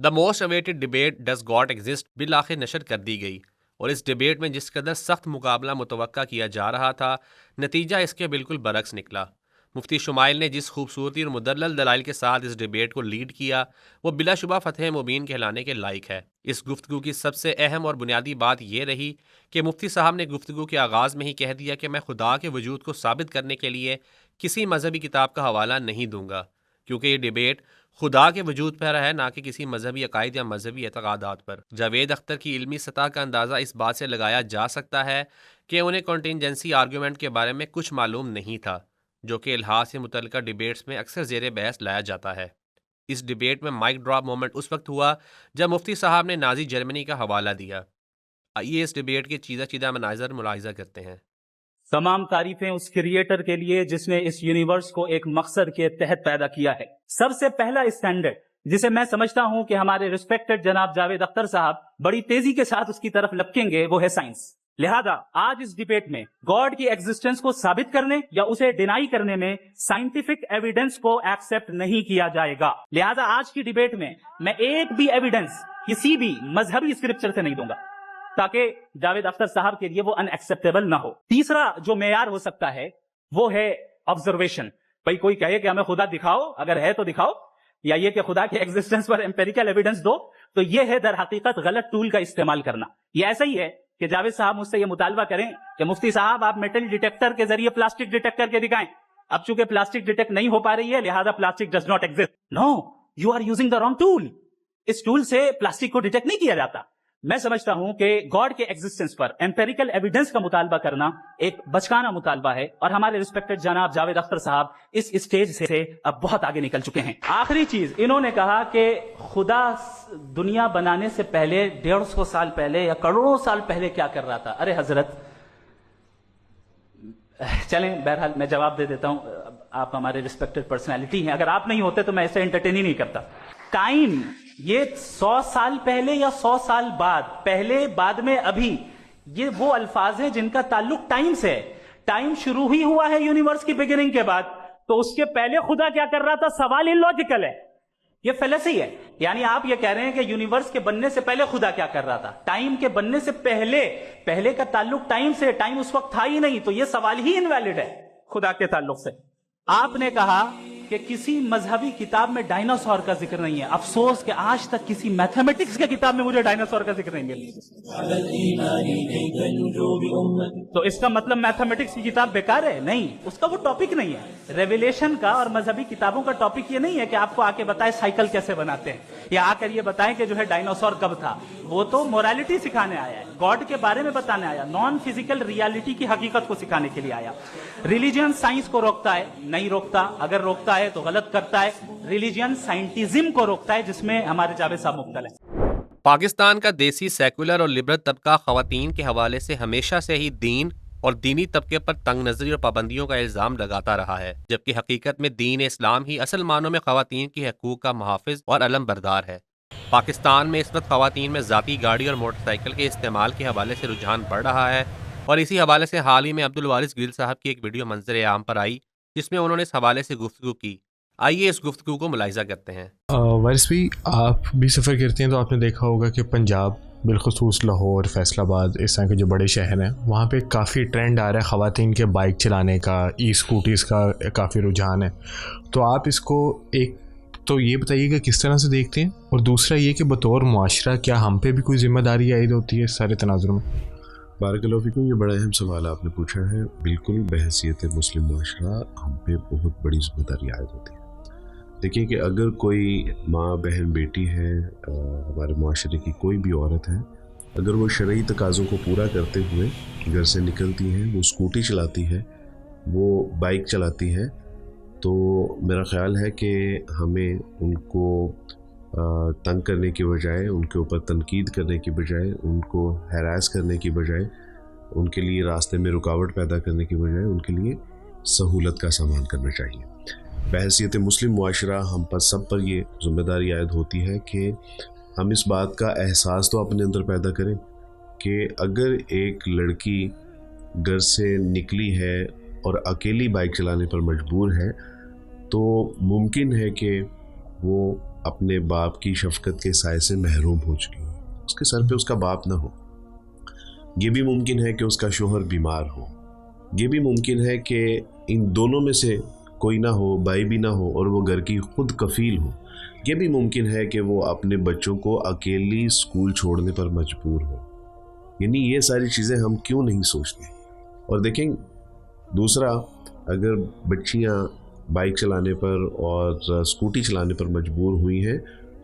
The most awaited debate does God exist بالآخر نشر کر دی گئی، اور اس ڈبیٹ میں جس قدر سخت مقابلہ متوقع کیا جا رہا تھا، نتیجہ اس کے بالکل برعکس نکلا۔ مفتی شمائل نے جس خوبصورتی اور مدلل دلائل کے ساتھ اس ڈیبیٹ کو لیڈ کیا، وہ بلا شبہ فتح مبین کہلانے کے لائق ہے۔ اس گفتگو کی سب سے اہم اور بنیادی بات یہ رہی کہ مفتی صاحب نے گفتگو کے آغاز میں ہی کہہ دیا کہ میں خدا کے وجود کو ثابت کرنے کے لیے کسی مذہبی کتاب کا حوالہ نہیں دوں گا، کیونکہ یہ ڈیبیٹ خدا کے وجود پر ہے، نہ کہ کسی مذہبی عقائد یا مذہبی اعتقادات پر۔ جاوید اختر کی علمی سطح کا اندازہ اس بات سے لگایا جا سکتا ہے کہ انہیں کنٹینجنسی آرگومنٹ کے بارے میں کچھ معلوم نہیں تھا، جو کہ الحاد سے متعلقہ ڈیبیٹس میں اکثر زیر بحث لایا جاتا ہے۔ اس ڈیبیٹ میں مائک ڈراپ مومنٹ اس وقت ہوا جب مفتی صاحب نے نازی جرمنی کا حوالہ دیا۔ آئیے اس ڈیبیٹ کے چیدہ چیدہ مناظر ملاحظہ کرتے ہیں۔ تمام تعریفیں اس کریٹر کے لیے جس نے اس یونیورس کو ایک مقصد کے تحت پیدا کیا ہے۔ سب سے پہلا اسٹینڈرڈ جسے میں سمجھتا ہوں کہ ہمارے ریسپیکٹڈ جناب جاوید اختر صاحب بڑی تیزی کے ساتھ اس کی طرف لپکیں گے، وہ ہے سائنس۔ لہذا آج اس ڈیبیٹ میں گاڈ کی ایگزسٹنس کو ثابت کرنے یا اسے ڈینائی کرنے میں سائنٹیفک ایویڈنس کو ایکسپٹ نہیں کیا جائے گا۔ لہذا آج کی ڈیبیٹ میں ایک بھی ایویڈنس کسی بھی مذہبی اسکرپچر سے نہیں دوں گا، تاکہ جاوید اختر صاحب کے لیے وہ ان ایکسپٹیبل نہ ہو۔ تیسرا جو معیار ہو سکتا ہے وہ ہے آبزرویشن۔ بھائی کوئی کہے کہ ہمیں خدا دکھاؤ، اگر ہے تو دکھاؤ، یا یہ کہ خدا کے ایگزسٹنس پر امپیریکل ایویڈنس دو، تو یہ ہے در حقیقت غلط ٹول کا استعمال کرنا۔ یہ ایسا ہی ہے کہ جاوید صاحب مجھ سے یہ مطالبہ کریں کہ مفتی صاحب آپ میٹل ڈیٹیکٹر کے ذریعے پلاسٹک ڈیٹیکٹ کر کے دکھائیں۔ اب چونکہ پلاسٹک ڈیٹیکٹ نہیں ہو پا رہی ہے، لہذا plastic does not exist. No, you are using the wrong tool. اس ٹول سے پلاسٹک کو ڈیٹیکٹ نہیں کیا جاتا۔ میں سمجھتا ہوں کہ گاڈ کے ایگزسٹنس پر امپیریکل ایویڈنس کا مطالبہ کرنا ایک بچکانہ مطالبہ ہے، اور ہمارے ریسپیکٹڈ جناب جاوید اختر صاحب اس اسٹیج سے اب بہت آگے نکل چکے ہیں۔ آخری چیز، انہوں نے کہا کہ خدا دنیا بنانے سے پہلے 150 سال پہلے یا کروڑوں سال پہلے کیا کر رہا تھا۔ ارے حضرت، چلیں بہرحال میں جواب دے دیتا ہوں، آپ ہمارے ریسپیکٹڈ پرسنالٹی ہیں، اگر آپ نہیں ہوتے تو میں ایسے انٹرٹین ہی نہیں کرتا۔ ٹائم یہ 100 سال پہلے یا 100 سال بعد، پہلے بعد میں ابھی، یہ وہ الفاظ ہیں جن کا تعلق ٹائم سے ہے۔ ٹائم شروع ہی ہوا ہے یونیورس کی بگننگ کے بعد، تو اس کے پہلے خدا کیا کر رہا تھا؟ سوال illogical ہے، یہ فلسفی ہے۔ یعنی آپ یہ کہہ رہے ہیں کہ یونیورس کے بننے سے پہلے خدا کیا کر رہا تھا؟ ٹائم کے بننے سے پہلے کا تعلق ٹائم سے، ٹائم اس وقت تھا ہی نہیں، تو یہ سوال ہی انویلڈ ہے خدا کے تعلق سے۔ آپ نے کہا کہ کسی مذہبی کتاب میں ڈائناسور کا ذکر نہیں ہے۔ افسوس کہ آج تک کسی میتھمیٹکس کے کتاب میں مجھے ڈائناسور کا ذکر نہیں ملا۔ تو اس کا مطلب میتھمیٹکس کی کتاب بیکار ہے؟ نہیں، اس کا وہ ٹاپک نہیں ہے۔ ریویلیشن کا اور مذہبی کتابوں کا ٹاپک یہ نہیں ہے کہ آپ کو آ کے بتائے سائیکل کیسے بناتے ہیں، یا آ کر یہ بتائیں کہ جو ہے ڈائناسور کب تھا۔ وہ تو مورالٹی سکھانے آیا ہے، گاڈ کے بارے میں بتانے آیا، نان فزیکل ریالٹی کی حقیقت کو سکھانے کے لیے آیا۔ ریلیجن سائنس کو روکتا ہے؟ نہیں روکتا، اگر روکتا ہے تو غلط کرتا ہے۔ ریلیجن سائنٹزم کو روکتا ہے، جس میں ہمارے جاوید صاحب مبتلا ہیں۔ پاکستان کا دیسی سیکولر اور لبرل طبقہ خواتین کے حوالے سے ہمیشہ سے ہی دین اور دینی طبقے پر تنگ نظری اور پابندیوں کا الزام لگاتا رہا ہے، جبکہ حقیقت میں دین اسلام ہی اصل معنوں میں خواتین کی حقوق کا محافظ اور علم بردار ہے۔ پاکستان میں اس وقت خواتین میں ذاتی گاڑی اور موٹر سائیکل کے استعمال کے حوالے سے رجحان بڑھ رہا ہے، اور اسی حوالے سے حال ہی میں عبدالوارث گل صاحب کی ایک ویڈیو منظر عام پر آئی جس میں انہوں نے اس حوالے سے گفتگو کی۔ آئیے اس گفتگو کو ملاحظہ کرتے ہیں۔ وارث بھی، آپ بھی سفر کرتے ہیں تو آپ نے دیکھا ہوگا کہ پنجاب، بالخصوص لاہور، فیصل آباد، اس طرح کے جو بڑے شہر ہیں، وہاں پہ کافی ٹرینڈ آ رہا ہے خواتین کے بائک چلانے کا، ای اسکوٹیز کا کافی رجحان ہے۔ تو آپ اس کو ایک تو یہ بتائیے گا کس طرح سے دیکھتے ہیں، اور دوسرا یہ کہ بطور معاشرہ کیا ہم پہ بھی کوئی ذمہ داری عائد ہوتی ہے اس سارے تناظر میں؟ بارک اللہ فیکم، یہ بڑا اہم سوال آپ نے پوچھا ہے۔ بالکل بحیثیت مسلم معاشرہ ہم پہ بہت بڑی ذمہ داری عائد ہوتی ہے۔ دیکھیں کہ اگر کوئی ماں، بہن، بیٹی ہے، ہمارے معاشرے کی کوئی بھی عورت ہے، اگر وہ شرعی تقاضوں کو پورا کرتے ہوئے گھر سے نکلتی ہے، وہ اسکوٹی چلاتی ہے، وہ بائک چلاتی ہے، تو میرا خیال ہے کہ ہمیں ان کو تنگ کرنے کی بجائے، ان کے اوپر تنقید کرنے کی بجائے، ان کو ہیراس کرنے کی بجائے، ان کے لیے راستے میں رکاوٹ پیدا کرنے کی بجائے ان کے لیے سہولت کا سامان کرنا چاہیے۔ بحیثیت مسلم معاشرہ ہم پر سب پر یہ ذمہ داری عائد ہوتی ہے کہ ہم اس بات کا احساس تو اپنے اندر پیدا کریں کہ اگر ایک لڑکی گھر سے نکلی ہے اور اکیلی بائک چلانے پر مجبور ہے، تو ممکن ہے کہ وہ اپنے باپ کی شفقت کے سائے سے محروم ہو چکی ہو, اس کے سر پہ اس کا باپ نہ ہو. یہ بھی ممکن ہے کہ اس کا شوہر بیمار ہو. یہ بھی ممکن ہے کہ ان دونوں میں سے کوئی نہ ہو, بھائی بھی نہ ہو, اور وہ گھر کی خود کفیل ہو. یہ بھی ممکن ہے کہ وہ اپنے بچوں کو اکیلی اسکول چھوڑنے پر مجبور ہو. یعنی یہ ساری چیزیں ہم کیوں نہیں سوچتے. اور دیکھیں دوسرا, اگر بچیاں بائک چلانے پر اور اسکوٹی چلانے پر مجبور ہوئی ہیں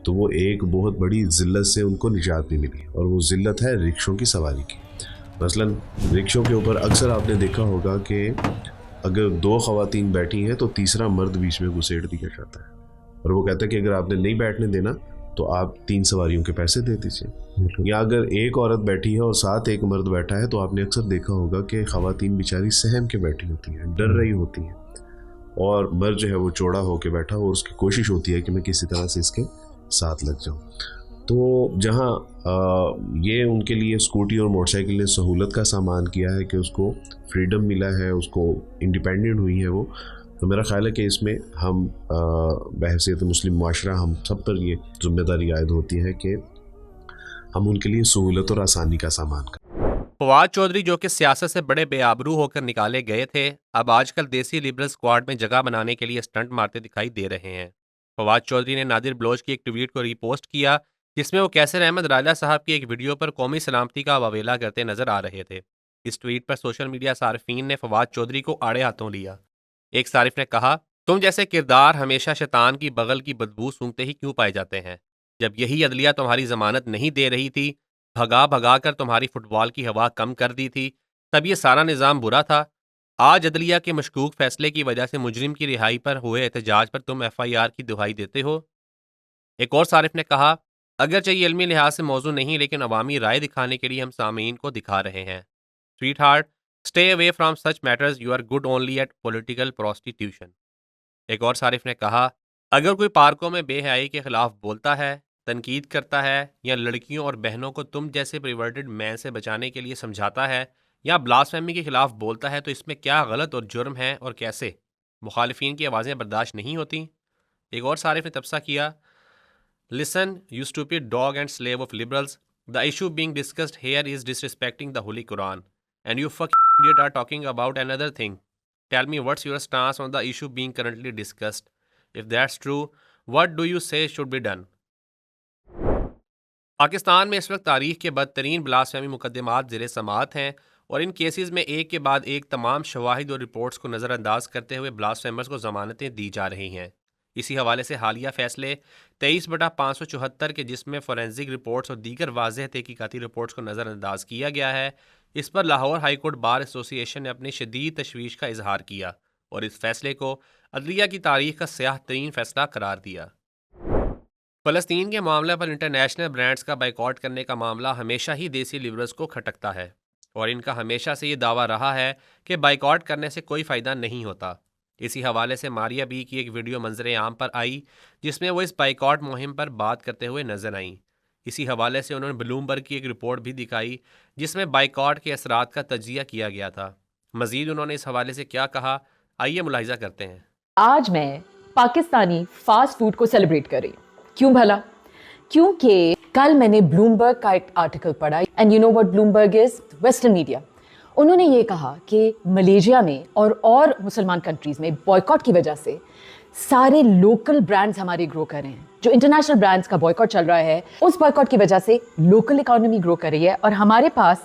تو وہ ایک بہت بڑی ذلت سے ان کو نجات بھی ملی, اور وہ ذلت ہے رکشوں کی سواری کی. مثلاً رکشوں کے اوپر اکثر آپ نے دیکھا ہوگا کہ اگر 2 خواتین بیٹھی ہیں تو تیسرا مرد بیچ میں گھسیٹ دیا جاتا ہے, اور وہ کہتا ہے کہ اگر آپ نے نہیں بیٹھنے دینا تو آپ 3 سواریوں کے پیسے دے دیجیے. یا اگر ایک عورت بیٹھی ہے اور ساتھ ایک مرد بیٹھا ہے تو آپ نے اکثر دیکھا ہوگا کہ خواتین بیچاری سہم کے بیٹھی ہوتی ہیں, ڈر رہی ہوتی ہیں, اور مرد جو ہے وہ چوڑا ہو کے بیٹھا اور اس کی کوشش ہوتی ہے کہ میں کسی طرح سے اس کے ساتھ لگ جاؤں. تو جہاں یہ ان کے لیے اسکوٹی اور موٹر سائیکل نے سہولت کا سامان کیا ہے کہ اس کو فریڈم ملا ہے, اس کو انڈیپینڈنٹ ہوئی ہے وہ, تو میرا خیال ہے کہ اس میں ہم بحیثیت مسلم معاشرہ ہم سب پر یہ ذمہ داری عائد ہوتی ہے کہ ہم ان کے لیے سہولت اور آسانی کا سامان کریں. فواد چودھری جو کہ سیاست سے بڑے بے آبرو ہو کر نکالے گئے تھے, اب آج کل دیسی لبرل اسکواڈ میں جگہ بنانے کے لیے اسٹنٹ مارتے دکھائی دے رہے ہیں. فواد چودھری نے نادر بلوچ کی ایک ٹویٹ کو ری پوسٹ کیا جس میں وہ کیسر احمد راجہ صاحب کی ایک ویڈیو پر قومی سلامتی کا واویلا کرتے نظر آ رہے تھے. اس ٹویٹ پر سوشل میڈیا صارفین نے فواد چودھری کو آڑے ہاتھوں لیا. ایک صارف نے کہا, تم جیسے کردار ہمیشہ شیطان کی بغل کی بدبو سونگتے ہی کیوں پائے جاتے ہیں؟ جب یہی عدلیہ تمہاری ضمانت نہیں دے رہی تھی, بھگا کر تمہاری فٹ بال کی ہوا کم کر دی تھی, تب یہ سارا نظام برا تھا. آج عدلیہ کے مشکوک فیصلے کی وجہ سے مجرم کی رہائی پر ہوئے احتجاج پر تم FIR کی دہائی دیتے ہو. ایک اور صارف نے کہا, اگرچہ یہ علمی لحاظ سے موضوع نہیں لیکن عوامی رائے دکھانے کے لیے ہم سامعین کو دکھا رہے ہیں. Sweetheart, stay away from such matters, you are good only at political prostitution. ایک اور صارف نے کہا, اگر کوئی پارکوں میں بے حیائی کے خلاف بولتا ہے, تنقید کرتا ہے, یا لڑکیوں اور بہنوں کو تم جیسے پریورٹڈ مین سے بچانے کے لیے سمجھاتا ہے, یا بلاسفیمی کے خلاف بولتا ہے, تو اس میں کیا غلط اور جرم ہے اور کیسے؟ مخالفین کی آوازیں برداشت نہیں ہوتی؟ ایک اور صارف نے تبصرہ کیا, listen you stupid dog and slave of liberals, the issue being discussed here is disrespecting the holy Quran and you fuck idiot are talking about another thing. Tell me what's your stance on the issue being currently discussed. If that's true, what do you say should be done? Pakistan میں اس وقت تاریخ کے بدترین blasphemy مقدمات زیر سماعت ہیں, اور ان کیسز میں ایک کے بعد ایک تمام شواہد اور رپورٹس کو نظر انداز کرتے ہوئے بلاسفیمرز کو ضمانتیں دی جا رہی ہیں. اسی حوالے سے حالیہ فیصلے 23/574 کے جس میں فورینزک رپورٹس اور دیگر واضح تحقیقاتی رپورٹس کو نظر انداز کیا گیا ہے, اس پر لاہور ہائی کورٹ بار ایسوسی ایشن نے اپنی شدید تشویش کا اظہار کیا اور اس فیصلے کو عدلیہ کی تاریخ کا سیاہ ترین فیصلہ قرار دیا. فلسطین کے معاملے پر انٹرنیشنل برانڈز کا بائیکاٹ کرنے کا معاملہ ہمیشہ ہی دیسی لیبرلز کو کھٹکتا ہے, اور ان کا ہمیشہ سے یہ دعویٰ رہا ہے کہ بائیکاٹ کرنے سے کوئی فائدہ نہیں ہوتا. اسی حوالے سے ماریا بی کی ایک ویڈیو منظر عام پر آئی جس میں وہ اس بائیکاٹ مہم پر بات کرتے ہوئے نظر آئیں. اسی حوالے سے انہوں نے بلومبرگ کی ایک رپورٹ بھی دکھائی جس میں بائیکاٹ کے اثرات کا تجزیہ کیا گیا تھا. مزید انہوں نے اس حوالے سے کیا کہا, آئیے ملاحظہ کرتے ہیں. آج میں پاکستانی فاسٹ فوڈ کو سیلیبریٹ کر رہی ہوں. کیوں بھلا؟ کیونکہ کل میں نے بلومبرگ کا ایک آرٹیکل پڑھا, and you know what Bloomberg is, western media. انہوں نے یہ کہا کہ ملیشیا میں اور مسلمان کنٹریز میں بوائیکاٹ کی وجہ سے سارے لوکل برانڈز ہمارے گرو کر رہے ہیں. جو انٹرنیشنل برانڈز کا بوائیکاٹ چل رہا ہے, اس بوائیکاٹ کی وجہ سے لوکل اکانومی گرو کر رہی ہے, اور ہمارے پاس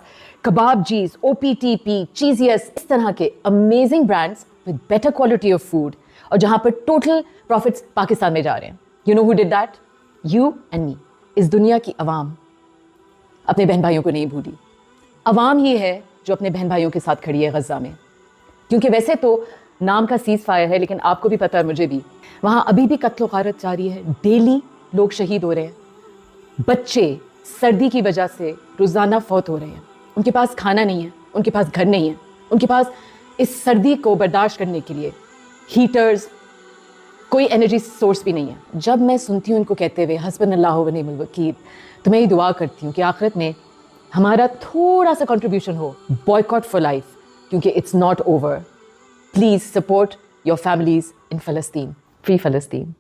کباب جیز, OPTP, چیزیس, اس طرح کے amazing brands with better quality of food, اور جہاں پر ٹوٹل پروفٹس پاکستان میں جا رہے ہیں. You know who did that? You and me. اس دنیا کی عوام اپنے بہن بھائیوں کو نہیں بھولی. عوام یہ ہے جو اپنے بہن بھائیوں کے ساتھ کھڑی ہے غزہ میں. کیونکہ ویسے تو نام کا سیز فائر ہے, لیکن آپ کو بھی پتہ ہے, مجھے بھی, وہاں ابھی بھی قتل و غارت جاری ہے. ڈیلی لوگ شہید ہو رہے ہیں. بچے سردی کی وجہ سے روزانہ فوت ہو رہے ہیں. ان کے پاس کھانا نہیں ہے, ان کے پاس گھر نہیں ہے, ان کے پاس اس سردی کو برداشت کرنے کے لیے ہیٹرز, کوئی انرجی سورس بھی نہیں ہے. جب میں سنتی ہوں ان کو کہتے ہوئے حسبنا اللہ و نعم الوکیل, تو میں یہ دعا کرتی ہوں کہ آخرت میں ہمارا تھوڑا سا کنٹریبیوشن ہو بوائیکاٹ فار لائف, کیونکہ it's not over. Please support your families in Palestine. Free فلسطین.